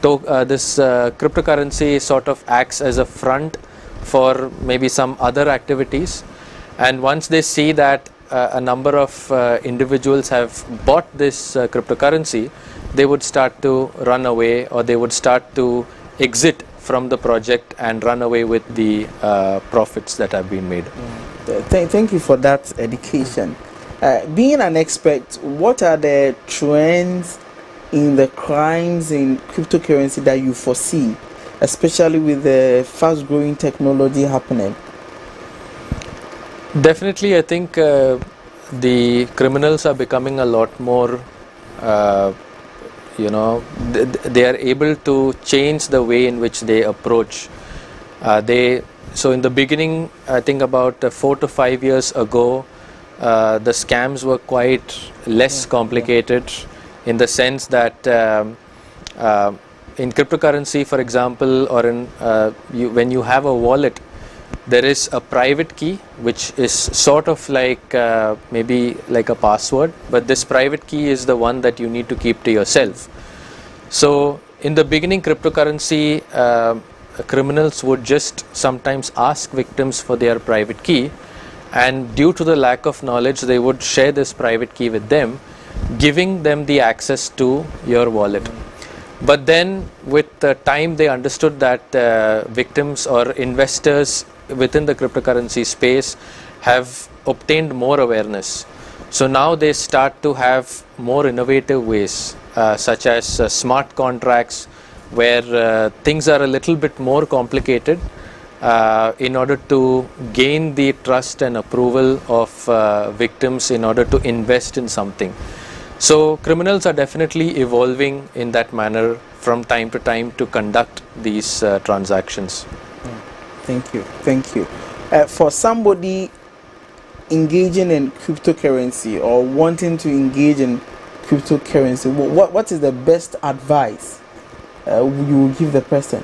this cryptocurrency sort of acts as a front for maybe some other activities, and once they see that a number of individuals have bought this cryptocurrency, they would start to run away, or they would start to exit from the project and run away with the profits that have been made. Thank you for that education. Being an expert, what are the trends in the crimes in cryptocurrency that you foresee, especially with the fast-growing technology happening? Definitely, I think the criminals are becoming a lot more, they are able to change the way in which they approach. So in the beginning, I think about 4 to 5 years ago, the scams were quite less complicated, in the sense that in cryptocurrency, for example, or in when you have a wallet, there is a private key which is sort of like maybe like a password, but this private key is the one that you need to keep to yourself. So in the beginning, cryptocurrency criminals would just sometimes ask victims for their private key, and due to the lack of knowledge, they would share this private key with them, giving them the access to your wallet. But then with the time, they understood that victims or investors within the cryptocurrency space have obtained more awareness. So now they start to have more innovative ways, such as smart contracts, where things are a little bit more complicated in order to gain the trust and approval of victims in order to invest in something. So criminals are definitely evolving in that manner from time to time to conduct these transactions. Thank you. For somebody engaging in cryptocurrency or wanting to engage in cryptocurrency, what is the best advice you will give the person?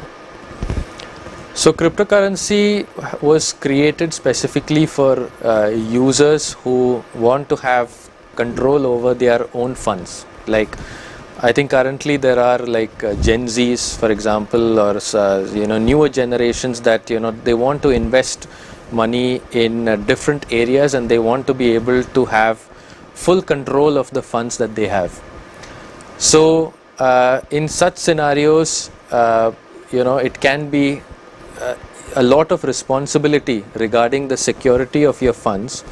So cryptocurrency was created specifically for users who want to have control over their own funds. Like, I think currently there are like Gen Zs, for example, or newer generations that they want to invest money in different areas, and they want to be able to have full control of the funds that they have. So in such scenarios, it can be a lot of responsibility regarding the security of your funds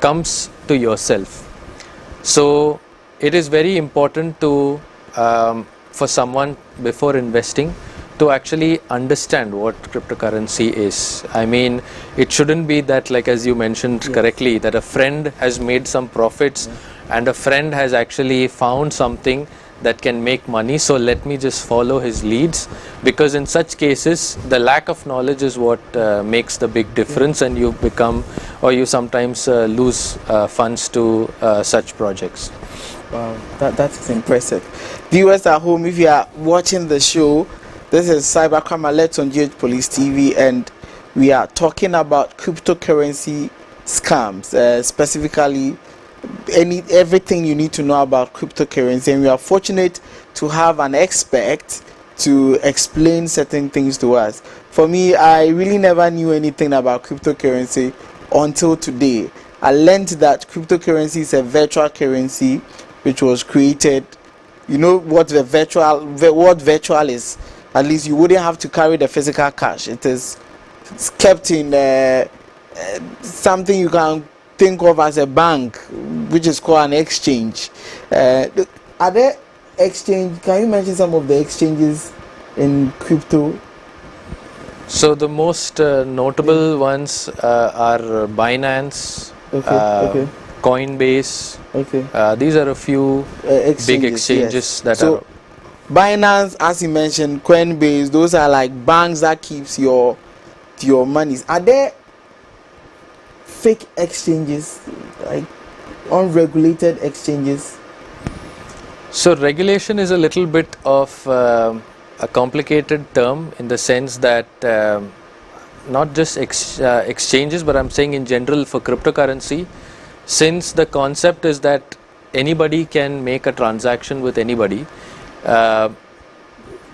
comes to yourself. So it is very important to for someone before investing to actually understand what cryptocurrency is. I mean, it shouldn't be that, like as you mentioned correctly, that a friend has made some profits and a friend has actually found something that can make money, so let me just follow his leads, because in such cases the lack of knowledge is what makes the big difference, and you become, or you sometimes lose funds to such projects. Wow, that's impressive. Viewers at home, if you are watching the show, this is Cybercrime Alert on GH Police TV, and we are talking about cryptocurrency scams, specifically everything you need to know about cryptocurrency, and we are fortunate to have an expert to explain certain things to us. For me, I really never knew anything about cryptocurrency until today. I learned that cryptocurrency is a virtual currency which was created. You know what virtual is? At least you wouldn't have to carry the physical cash. It's kept in something you can think of as a bank, which is called an exchange. Are there exchange? Can you mention some of the exchanges in crypto? So the most notable ones are Binance, Coinbase. These are a few big exchanges that are. Binance, as you mentioned, Coinbase, those are like banks that keeps your monies. Are there fake exchanges, like unregulated exchanges? So regulation is a little bit of a complicated term, in the sense that not just exchanges, but I'm saying in general for cryptocurrency, since the concept is that anybody can make a transaction with anybody,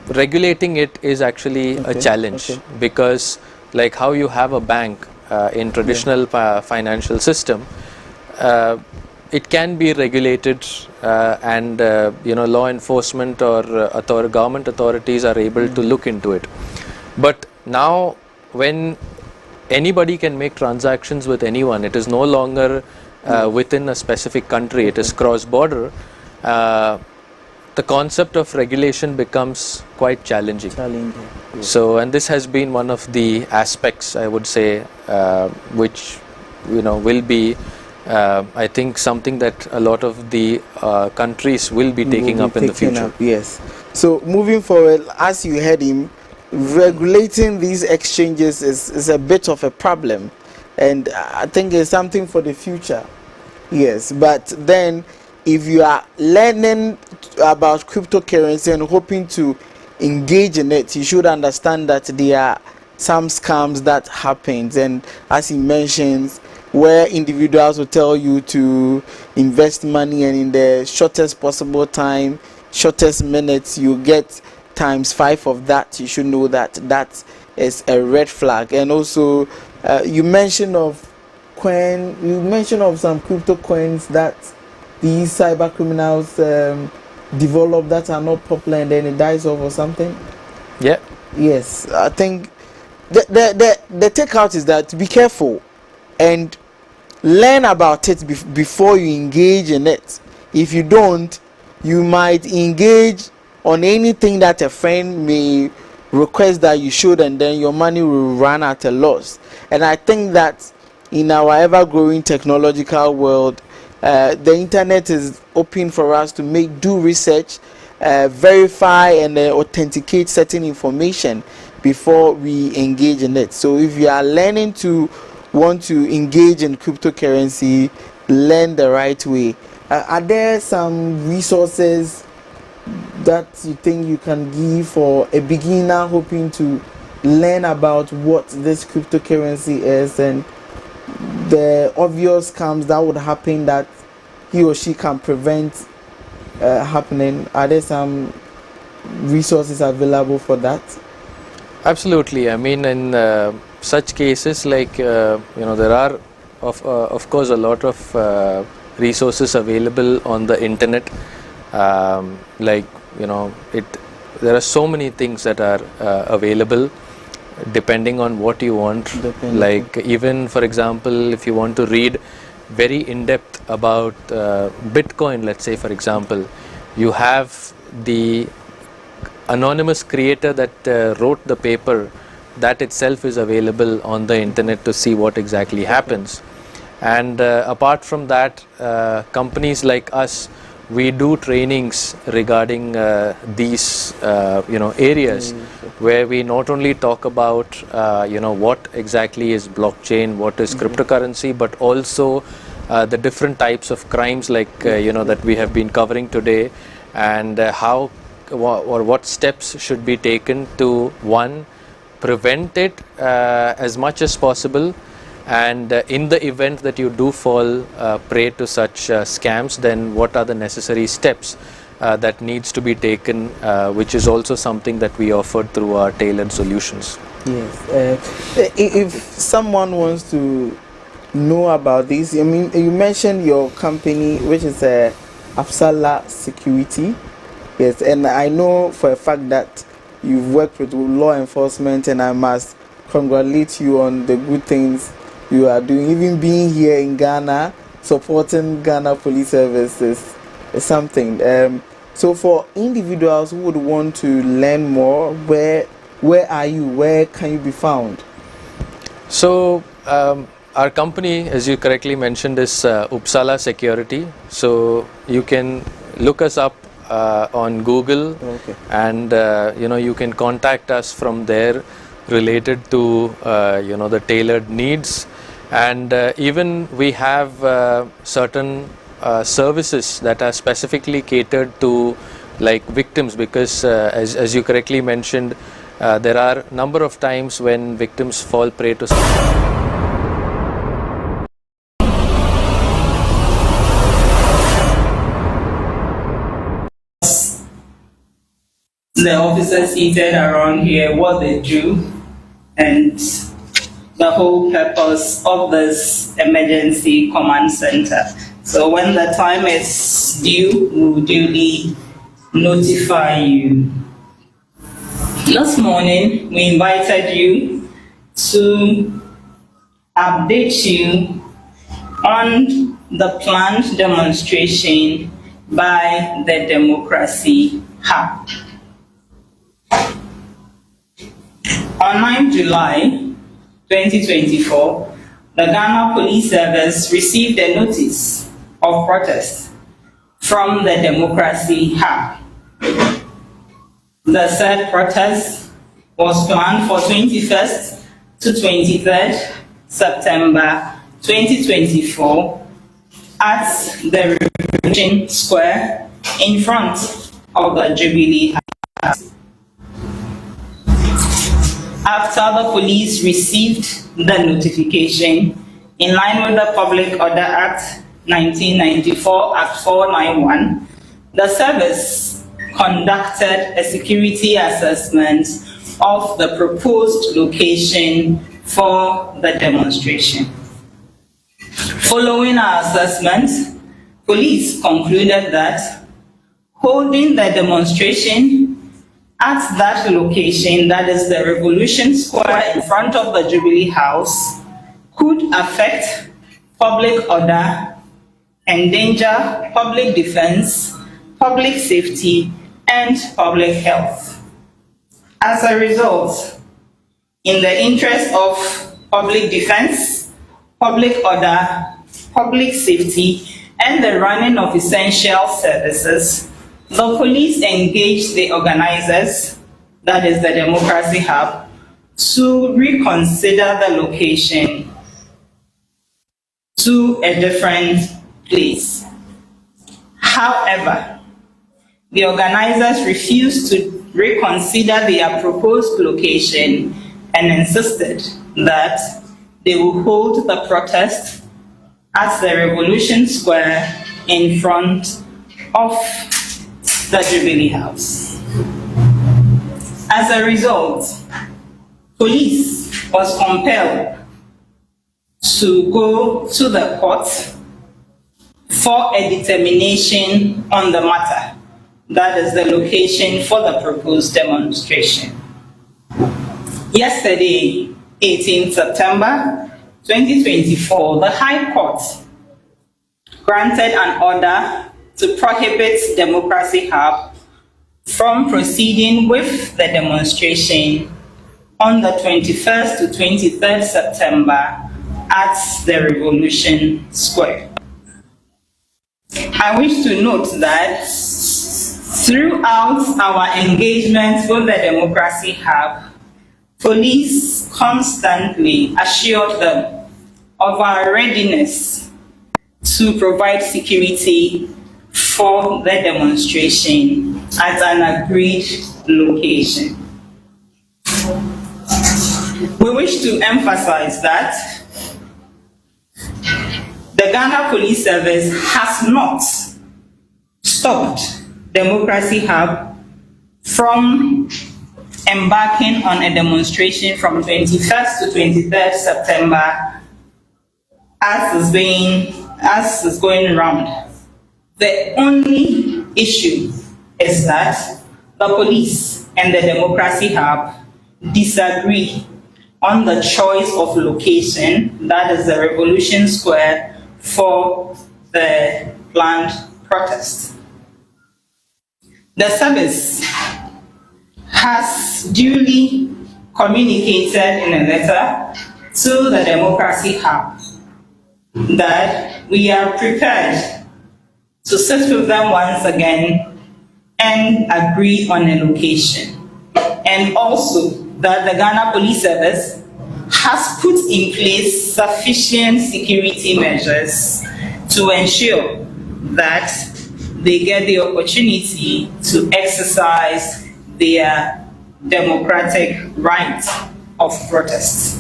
regulating it is actually a challenge, because like how you have a bank in traditional financial system, it can be regulated, and law enforcement or government authorities are able to look into it. But now when anybody can make transactions with anyone, it is no longer within a specific country, it is cross border. The concept of regulation becomes quite challenging. Yes. So, and this has been one of the aspects, I would say, which will be, I think, something that a lot of the countries will be taking up in the future. Yes. So moving forward, as you heard him, regulating these exchanges is a bit of a problem, and I think it's something for the future. Yes, but then if you are learning about cryptocurrency and hoping to engage in it, you should understand that there are some scams that happens, and as he mentions, where individuals will tell you to invest money, and in the shortest possible time, shortest minutes, you get ×5 of that. You should know that that is a red flag. And also you mentioned of some crypto coins that these cyber criminals develop that are not popular, and then it dies off or something. Yeah. Yes, I think the takeout is that be careful and learn about it before you engage in it. If you don't, you might engage on anything that a friend may request that you should, and then your money will run at a loss. And I think that in our ever-growing technological world, the internet is open for us to do research, verify and authenticate certain information before we engage in it. So if you are learning to want to engage in cryptocurrency, learn the right way. Are there some resources that you think you can give for a beginner hoping to learn about what this cryptocurrency is, and the obvious scams that would happen that he or she can prevent happening? Are there some resources available for that? Absolutely. I mean, in such cases, like there are of course a lot of resources available on the internet. There are so many things that are available depending on what you want. Like, even for example, if you want to read very in-depth about Bitcoin, let's say for example, you have the anonymous creator that wrote the paper. That itself is available on the internet to see what exactly happens. And apart from that, companies like us, we do trainings regarding these areas, where we not only talk about what exactly is blockchain, what is cryptocurrency, but also the different types of crimes, like that we have been covering today, and how or what steps should be taken to, one, prevent it as much as possible, and in the event that you do fall prey to such scams, then what are the necessary steps that needs to be taken, which is also something that we offer through our tailored solutions. Yes. If someone wants to know about this, I mean, you mentioned your company, which is Upsala Security. Yes, and I know for a fact that you've worked with law enforcement, and I must congratulate you on the good things you are doing. Even being here in Ghana, supporting Ghana Police Services is something. So for individuals who would want to learn more, where are you? Where can you be found? So our company, as you correctly mentioned, is Upsala Security. So you can look us up on Google, and you can contact us from there, related to the tailored needs. And even we have certain services that are specifically catered to, like, victims, because as you correctly mentioned, there are a number of times when victims fall prey to the officers seated around here what they do and the whole purpose of this emergency command center. So when the time is due, we will duly notify you. This morning, we invited you to update you on the planned demonstration by the Democracy Hub. On 9 July 2024, the Ghana Police Service received a notice of protest from the Democracy Hub. The said protest was planned for 21st to 23rd September 2024 at the Revolution Square in front of the Jubilee House. After the police received the notification, in line with the Public Order Act 1994, Act 491, the service conducted a security assessment of the proposed location for the demonstration. Following our assessment, police concluded that holding the demonstration at that location, that is the Revolution Square in front of the Jubilee House, could affect public order, endanger public defense, public safety, and public health. As a result, in the interest of public defense, public order, public safety, and the running of essential services, the police engaged the organizers, that is the Democracy Hub, to reconsider the location to a different place. However, the organizers refused to reconsider their proposed location and insisted that they will hold the protest at the Revolution Square in front of the Jubilee House. As a result, police was compelled to go to the court for a determination on the matter, that is the location for the proposed demonstration. Yesterday, 18 September 2024, the High Court granted an order to prohibit Democracy Hub from proceeding with the demonstration on the 21st to 23rd September at the Revolution Square. I wish to note that throughout our engagement with the Democracy Hub, police constantly assured them of our readiness to provide security for the demonstration at an agreed location. We wish to emphasize that the Ghana Police Service has not stopped Democracy Hub from embarking on a demonstration from 21st to 23rd September as is going around. The only issue is that the police and the Democracy Hub disagree on the choice of location, that is the Revolution Square, for the planned protest. The service has duly communicated in a letter to the Democracy Hub that we are prepared to sit with them once again and agree on a location. And also that the Ghana Police Service has put in place sufficient security measures to ensure that they get the opportunity to exercise their democratic right of protest.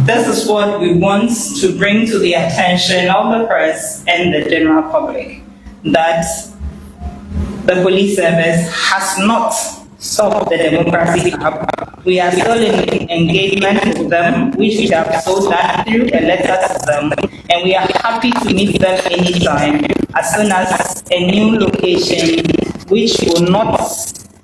This is what we want to bring to the attention of the press and the general public, that the police service has not stop the Democracy Hub. We are still in engagement with them, which we have so done through a letter to them, and we are happy to meet them anytime as soon as a new location which will not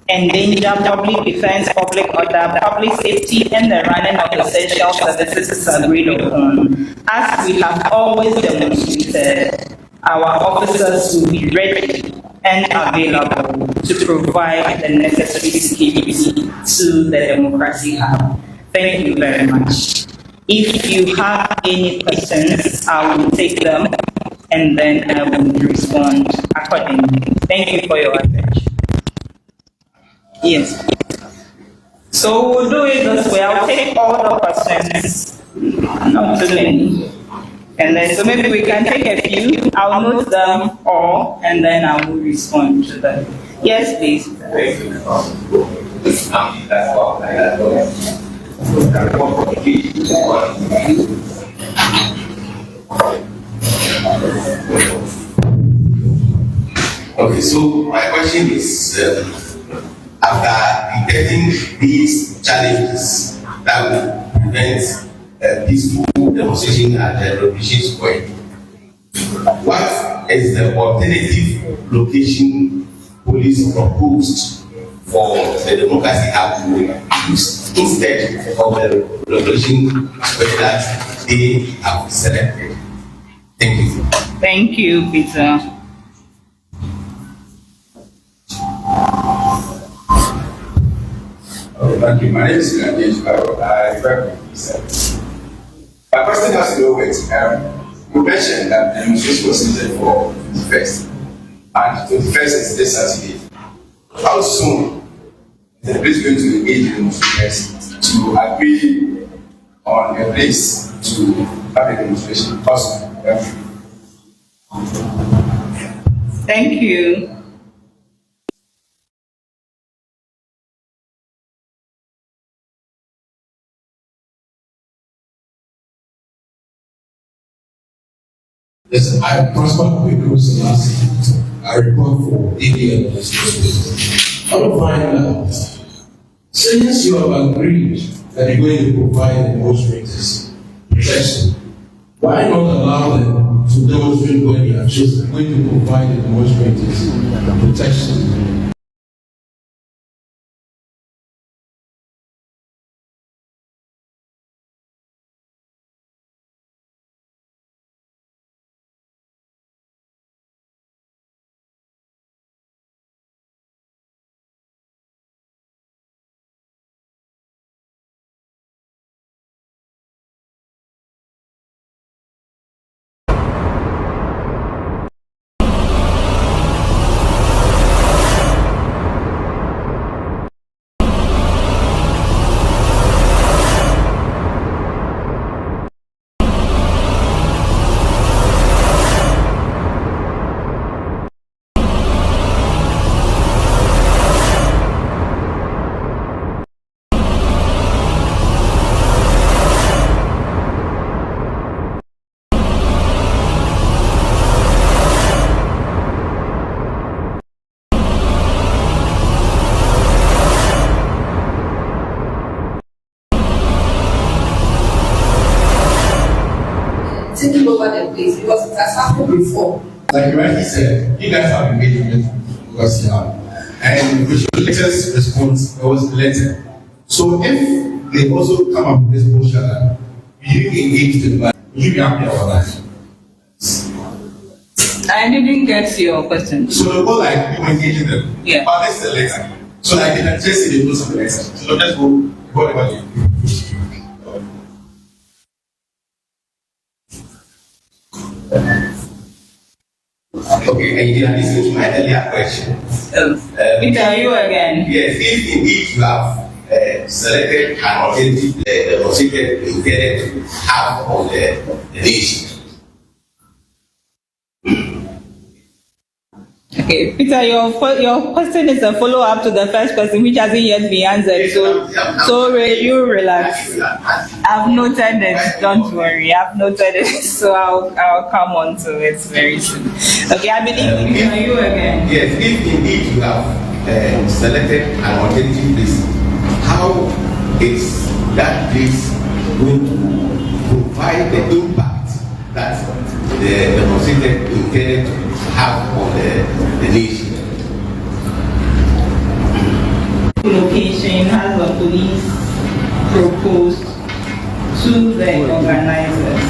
endanger public defense, public order, public safety, and the running of essential services is agreed upon. As we have always demonstrated, our officers will be ready and available to provide the necessary security to the Democracy Hub. Thank you very much. If you have any questions, I will take them and then I will respond accordingly. Thank you for your attention. Yes. So we'll do it this way. I'll take all the questions, not too many. And then, so maybe we can take a few. I'll note them all, and then I will respond to them. Yes, please. Okay, so my question is, after detecting these challenges that will prevent peaceful demonstration at the Revolution Square, what is the alternative location police proposed for the Democracy Hub to use instead of the Revolution Square that they have selected? Thank you. Thank you, Peter. Thank you. My name is Rajesh Baro. I work with this. My question has to do with you mentioned that the demonstration was intended for the first, and the first is this Saturday. How soon is the police going to engage the demonstrators to agree on a place to have a demonstration? Thank you. Yes, I prospered Kwekwe Selassie. I report for DB administration. I want to find out, since you have agreed that you're going to provide demonstrators protection, why not allow them to demonstrate when you are just going to provide the demonstrators protection? Taking over the place because it has happened before. Like you rightly said, you guys have engagement because you have. And with your latest response, there was the letter. So if they also come up with this bullshit, you engage them, will you be happy about that? I didn't get your question. So they go like you engaging them. Yeah. But this is the letter. So like they can just see the rules of the letter. So just go whatever you do. Okay, and you didn't listen to my earlier question. Peter, you again. Yes, if indeed you have selected an alternative demonstrated intended to have on the nation. Okay, Peter, your question is a follow-up to the first question, which hasn't yet been answered. So you relax. I've noted it. Don't worry, I've noted it. So I'll come on to it very soon. Okay, I believe you again. Yes, if indeed you have selected an alternative place, how is that place going to provide the impact that the demonstrator intended to have on the nation? Location has the police proposed to the organizers.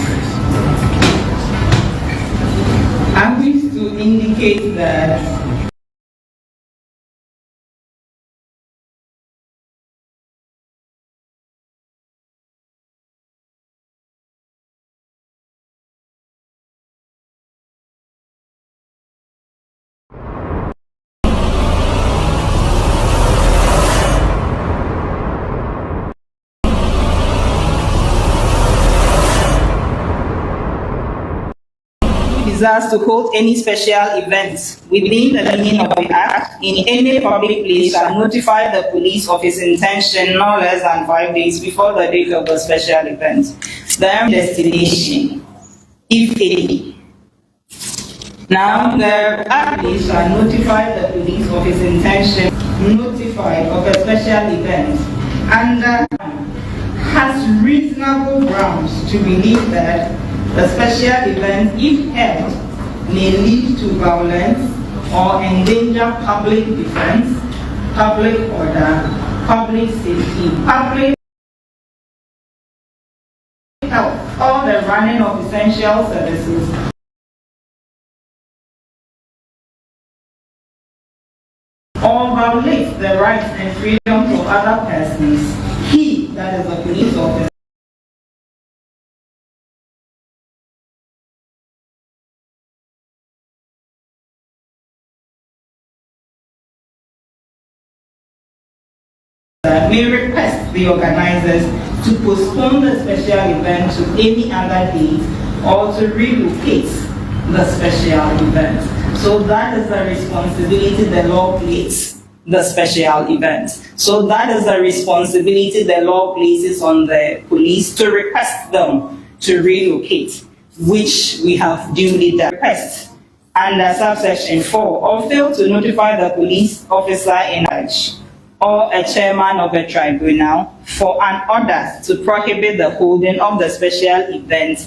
I wish to indicate that desires to hold any special events within the meaning of the Act in any public place shall notify the police of his intention no less than 5 days before the date of the special event. The destination, if any. Now, the police shall notify the police of his intention notified of a special event and has reasonable grounds to believe that the special event, if held, may lead to violence or endanger public defense, public order, public safety, public health, or the running of essential services, or violates the rights and freedoms of other persons, he, that is a police officer, may request the organizers to postpone the special event to any other date or to relocate the special event. So that is the responsibility the law places, the special event. So that is the responsibility the law places on the police to request them to relocate, which we have duly done. Request under subsection 4 or fail to notify the police officer in charge or a chairman of a tribunal for an order to prohibit the holding of the special event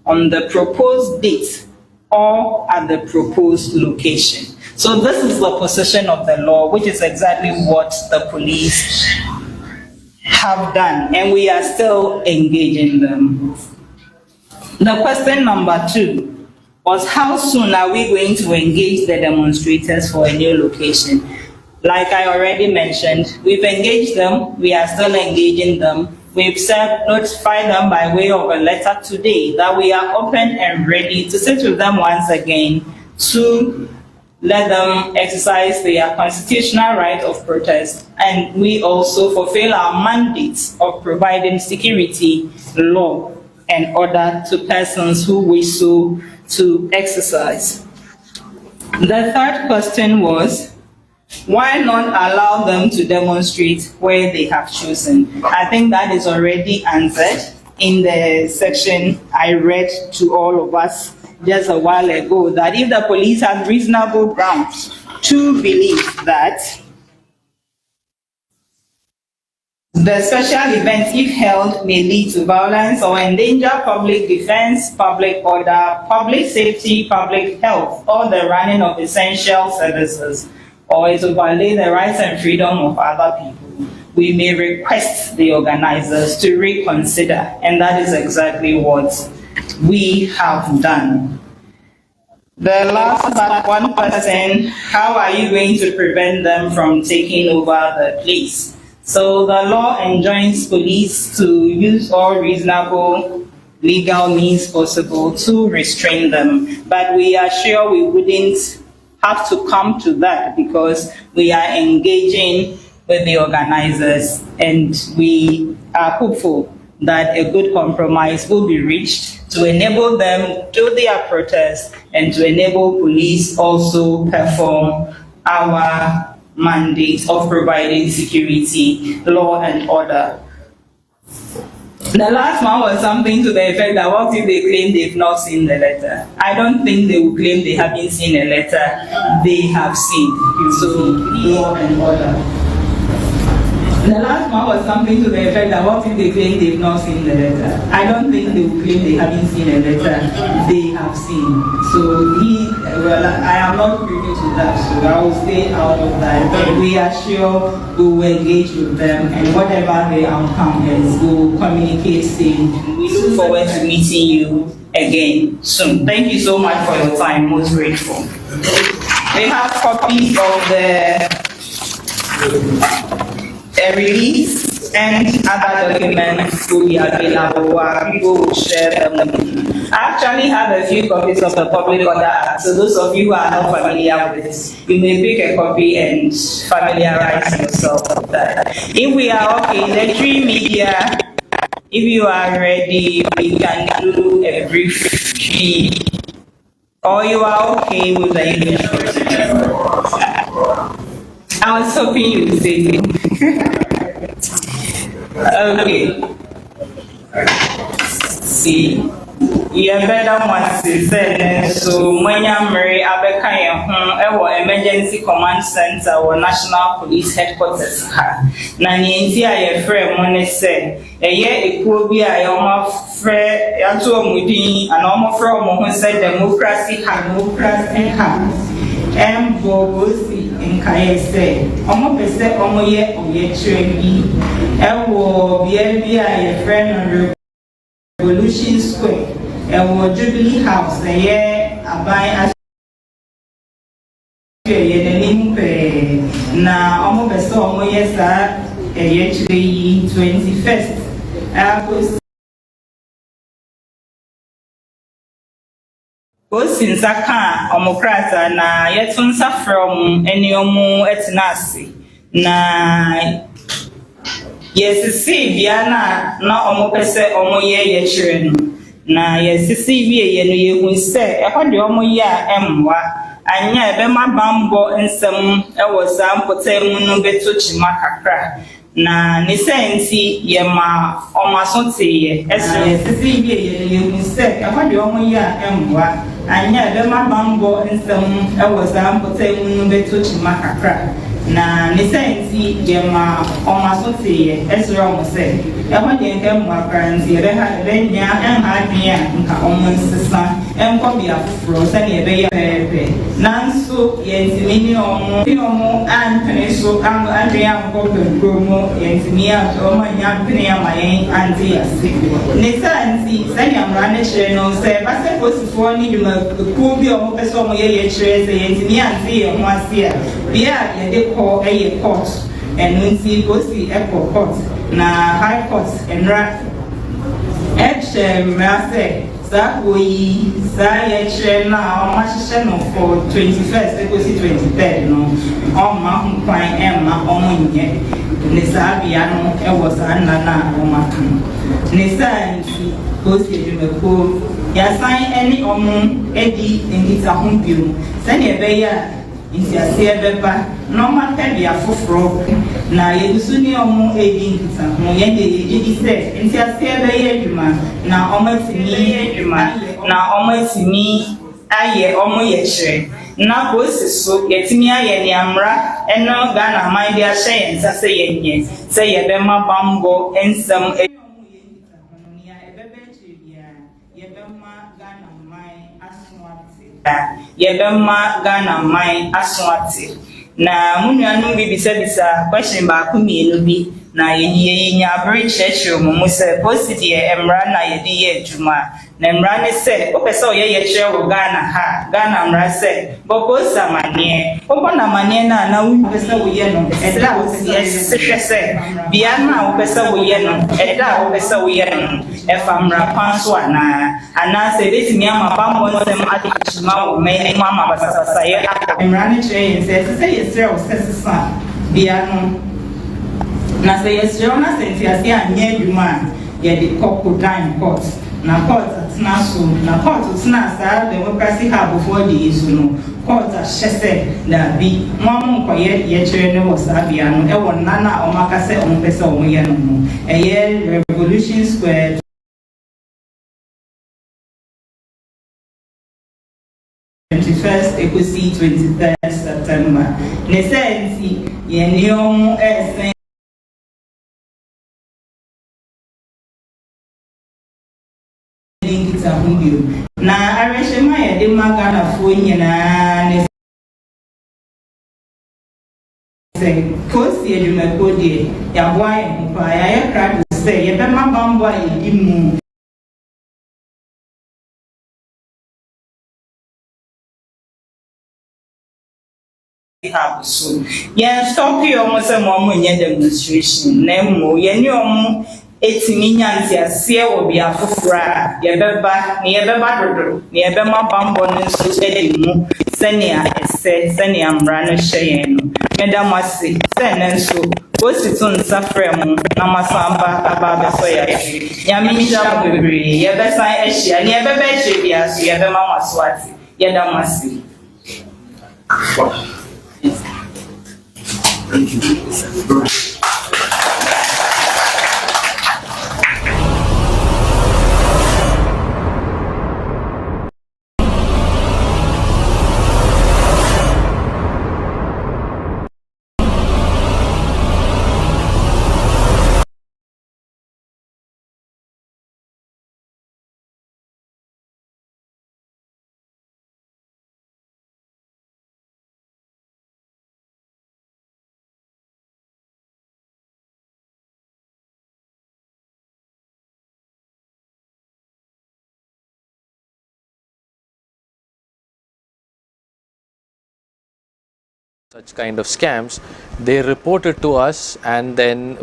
on the proposed date or at the proposed location. So this is the position of the law, which is exactly what the police have done, and we are still engaging them. The question number 2 was, how soon are we going to engage the demonstrators for a new location? Like I already mentioned, we've engaged them, we are still engaging them. We've notified them by way of a letter today that we are open and ready to sit with them once again to let them exercise their constitutional right of protest. And we also fulfill our mandate of providing security, law, and order to persons who wish so to exercise. The third question was, why not allow them to demonstrate where they have chosen? I think that is already answered in the section I read to all of us just a while ago, that if the police have reasonable grounds to believe that the special event, if held, may lead to violence or endanger public defense, public order, public safety, public health, or the running of essential services, or it will violate the rights and freedom of other people, we may request the organizers to reconsider, and that is exactly what we have done. The last but one person, how are you going to prevent them from taking over the place? So the law enjoins police to use all reasonable legal means possible to restrain them, but we are sure we wouldn't have to come to that because we are engaging with the organizers, and we are hopeful that a good compromise will be reached to enable them to their protest and to enable police also perform our mandate of providing security, law and order. The last one was something to the effect that what if they claim they've not seen the letter? I don't think they will claim they haven't seen a letter they have seen. So, law and order. The last one was something to the effect that what if they claim they've not seen the letter? I don't think they will claim they haven't seen a letter they have seen. So I am not privy to that, so I will stay out of that. But we are sure we will engage with them, and whatever the outcome is, we will communicate soon. We look forward to meeting you again soon. Thank you so much for your time. Most grateful. We have copies of the release and other documents will be available where people will share them. I actually have a few copies of the Public Order Act, so those of you who are not familiar with it, you may pick a copy and familiarize yourself with that. If we are okay, the three media, if you are ready, we can do a brief tree. Or you are okay with the English version? I was hoping you would say it. Okay. See, you better want to say so. Mary Abeka, Emergency Command Center or National Police Headquarters. Nani, I friend money said, a year it could be a friend, and almost from said democracy has. Bogosi in Kayese, Pese Omoye Tree, Ewo BLB, a friend on Revolution Square, Ewo Jubilee House, the year Abai Ashway, na Pese Omoye Sa, a year 21st. Osinsa kan omokrata na yetunsa from eniomu etinasi na yesisi biana na omopese omoye yechire no na yesisi bie ye no yehun se ehode omoye a emwa anya ebe mabambo nsem ewo sampotemu no betochi makakra na nisenti yema omasoteye eso yesisi bie ye no yehun se ehode omoye a emwa anya ebe mabambo nsem ewo sampotemu no betochi makakra na nisenti yema omasoteye eso omose ehode nkemu akranti ebe ha ebe nya enhadwe nka omonsesa enkobia fufuro sani ebe ya pepe nanso yentimini omo antene so andwe ankopempromo yentimi omo nyampene ya mayen anti yase nisanti sani amrane chere no se base posifo ni duma ku bi omo peso omo ye chere se yentimi anti ye ho asia bia ye de ko eye court enunti gosi echo court na high court enra mase sa oyi sa ye chere na o ma hihye no for 21st gosi 23rd no o ma hu kwan emma o munye ne sa bia no e wo sa na o ma kan ne sa nti gosi edumeko ya san eni omu edi ndita hu biu sa ne be ya nti ase beba no ma tabi afoforo na yedusuni omu edi ndita hu ye de edi se nti ase be ye adwuma na omatimi aye omu ye chere na gosi so yetimi aye ni amra eno Ghana man dia hye nsa se yenye se ye be mabambo ensam Yebema Ghana mai aswati na munuanu bi bisa question ba ku mienu bi na ye nya average church mu se post die emra na ye di ye adwuma na emra ne se o pese o ye chere wo Ghana emra se bobo samanie bobo na manie na wu pese wo ye no edra wo se se bia na wo pese wo ye no edra wo pese wo ye no e famra panso ana se betimi ama bambo nsem adikima wo me mama basasa ye emra ne chere se ye chere wo se sa bia no na say yes na senti ase anya adwuma ye de kokodan court na court na so na court na sa democracy have before the issue no court ahyɛ sɛ daabi mo a monkɔyɛ yɛkyerɛ no wɔ saa bea no ɛwɔ nna no a ɔmaka sɛ ɔmpɛ sɛ ɔmoyɛ no ho ɛyɛ Revolution Square 21st ekosi 23rd September ne sɛ nti yɛn nneɛma ɛsɛn nkita ho bio na arɛhyɛma yɛde ma Ghanafoɔ nyinaa ne sɛ kosi adwumakuo deɛ yɛaboa yɛn ho paa yɛayɛ krado sɛ yɛbɛma bambɔ a yɛdi mu have so yeah stop you almost a moment demonstration nemo ye ni omo etimi nyanti ase wo bia fofora ye beba dodo ne ye bema bambo no so edi mu senia ese senia mra no hye yen no medam ase se ne so o si tun safre mu na masamba aba be so ya nyame mija bebre ye be san ehia ne ye beba ehia bia so ye bema maso ati ye dam ase. Thank you. Such kind of scams, they report it to us, and then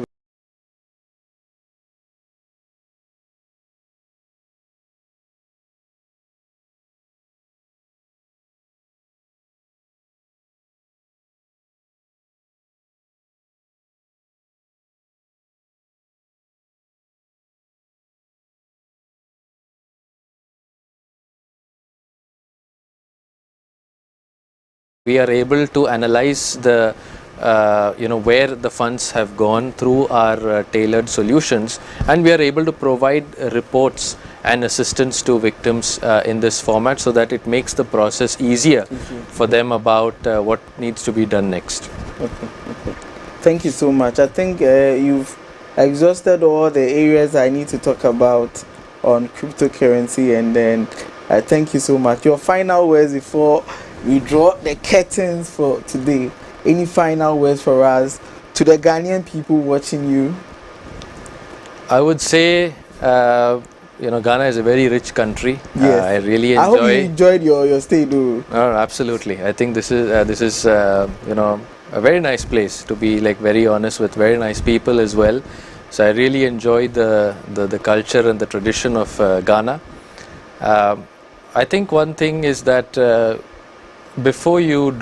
we are able to analyze the where the funds have gone through our tailored solutions, and we are able to provide reports and assistance to victims in this format, so that it makes the process easier for them about what needs to be done next. Okay. Thank you so much. I think you've exhausted all the areas I need to talk about on cryptocurrency, and then I thank you so much. Your final words before we draw the curtains for today. Any final words for us, to the Ghanaian people watching you? I would say, Ghana is a very rich country. Yes. I really enjoy. I hope you enjoyed your stay, though. Absolutely. I think this is a very nice place to be. Like, very honest, with very nice people as well. So I really enjoyed the culture and the tradition of Ghana. I think one thing is that before you